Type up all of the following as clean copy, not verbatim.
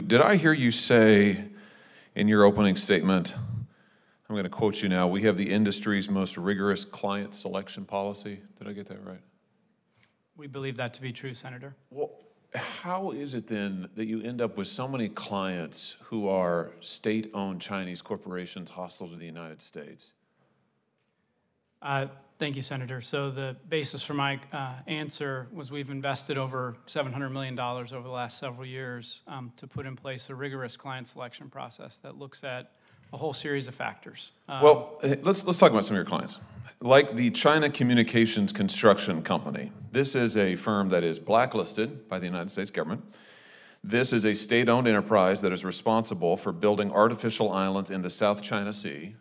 Did I hear you say in your opening statement, I'm going to quote you now, we have the industry's most rigorous client selection policy? Did I get that right? We believe that to be true, Senator. Well, how is it then that you end up with so many clients who are state-owned Chinese corporations hostile to the United States? Thank you, Senator. So the basis for my answer was we've invested over $700 million over the last several years to put in place a rigorous client selection process that looks at a whole series of factors. Well, let's talk about some of your clients. Like the China Communications Construction Company. This is a firm that is blacklisted by the United States government. This is a state-owned enterprise that is responsible for building artificial islands in the South China Sea,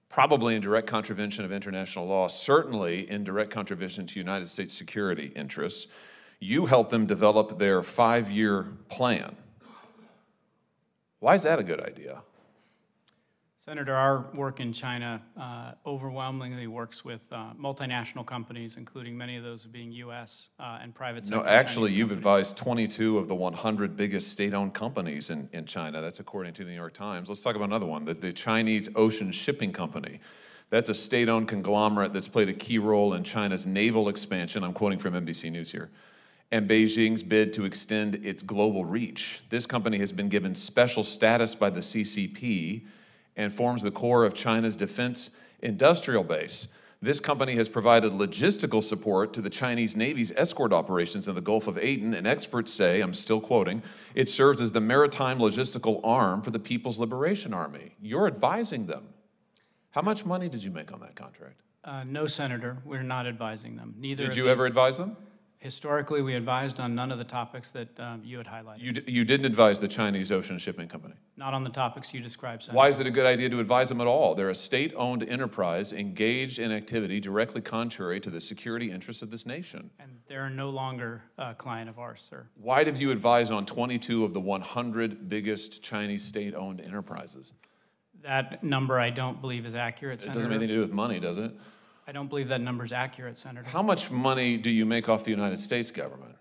probably in direct contravention of international law, certainly in direct contravention to United States security interests. You helped them develop their 5-year plan. Why is that a good idea? Senator, our work in China overwhelmingly works with multinational companies, including many of those being U.S. And private sector. No, actually, Chinese you've companies. advised 22 of the 100 biggest state-owned companies in China. That's according to the New York Times. Let's talk about another one, the Chinese Ocean Shipping Company. That's a state-owned conglomerate that's played a key role in China's naval expansion. I'm quoting from NBC News here. And Beijing's bid to extend its global reach. This company has been given special status by the CCP and forms the core of China's defense industrial base. This company has provided logistical support to the Chinese Navy's escort operations in the Gulf of Aden, and experts say, I'm still quoting, it serves as the maritime logistical arm for the People's Liberation Army. You're advising them. How much money did you make on that contract? No, Senator, we're not advising them. Neither. Did you ever advise them? Historically, we advised on none of the topics that you had highlighted. You didn't advise the Chinese Ocean Shipping Company? Not on the topics you described, Senator. Why is it a good idea to advise them at all? They're a state-owned enterprise engaged in activity directly contrary to the security interests of this nation. And they're no longer a client of ours, sir. Why did you advise on 22 of the 100 biggest Chinese state-owned enterprises? That number I don't believe is accurate, It Senator. doesn't have anything to do with money, does it? I don't believe that number is accurate, Senator. How much money do you make off the United States government?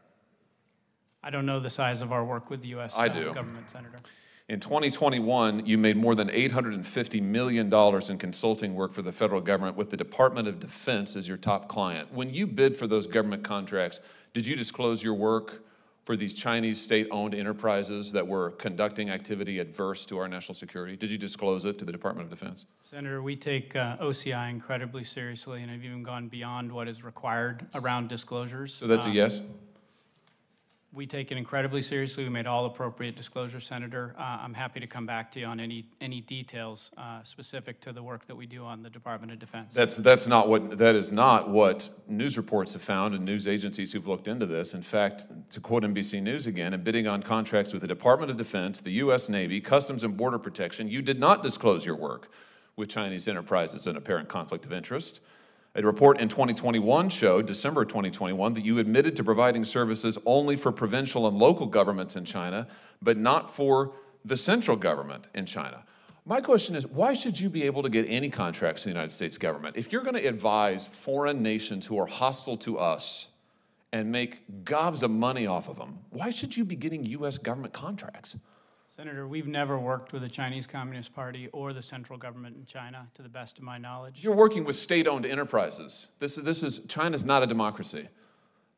I don't know the size of our work with the U.S. I do. Government, Senator. In 2021, you made more than $850 million in consulting work for the federal government with the Department of Defense as your top client. When you bid for those government contracts, did you disclose your work for these Chinese state-owned enterprises that were conducting activity adverse to our national security? Did you disclose it to the Department of Defense? Senator, we take OCI incredibly seriously and have even gone beyond what is required around disclosures. So that's a yes? We take it incredibly seriously. We made all appropriate disclosures, Senator. I'm happy to come back to you on any details specific to the work that we do on the Department of Defense. That is not what news reports have found and news agencies who've looked into this. In fact, to quote NBC News again, in bidding on contracts with the Department of Defense, the U.S. Navy, Customs and Border Protection, you did not disclose your work with Chinese enterprises in apparent conflict of interest. A report in 2021 showed, December 2021, that you admitted to providing services only for provincial and local governments in China, but not for the central government in China. My question is, why should you be able to get any contracts in the United States government? If you're going to advise foreign nations who are hostile to us and make gobs of money off of them, why should you be getting U.S. government contracts? Senator, we've never worked with the Chinese Communist Party or the central government in China, to the best of my knowledge. You're working with state-owned enterprises. China's not a democracy.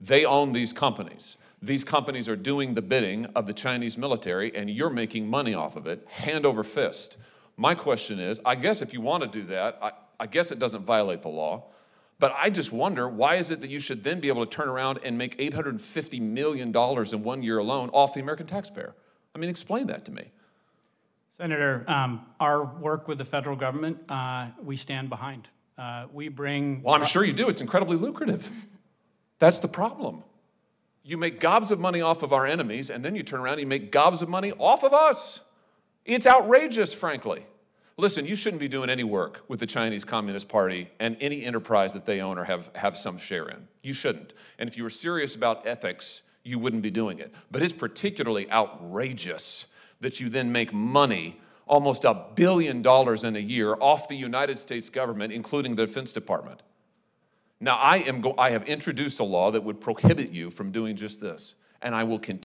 They own these companies. These companies are doing the bidding of the Chinese military, and you're making money off of it, hand over fist. My question is, I guess if you want to do that, I guess it doesn't violate the law, but I just wonder, why is it that you should then be able to turn around and make $850 million in 1 year alone off the American taxpayer? I mean, explain that to me. Senator, our work with the federal government, we stand behind. We bring... Well, I'm sure you do. It's incredibly lucrative. That's the problem. You make gobs of money off of our enemies, and then you turn around and you make gobs of money off of us. It's outrageous, frankly. Listen, you shouldn't be doing any work with the Chinese Communist Party and any enterprise that they own or have some share in. You shouldn't. And if you were serious about ethics, you wouldn't be doing it. But it's particularly outrageous that you then make money, almost $1 billion in a year, off the United States government, including the Defense Department. Now, I have introduced a law that would prohibit you from doing just this, and I will continue.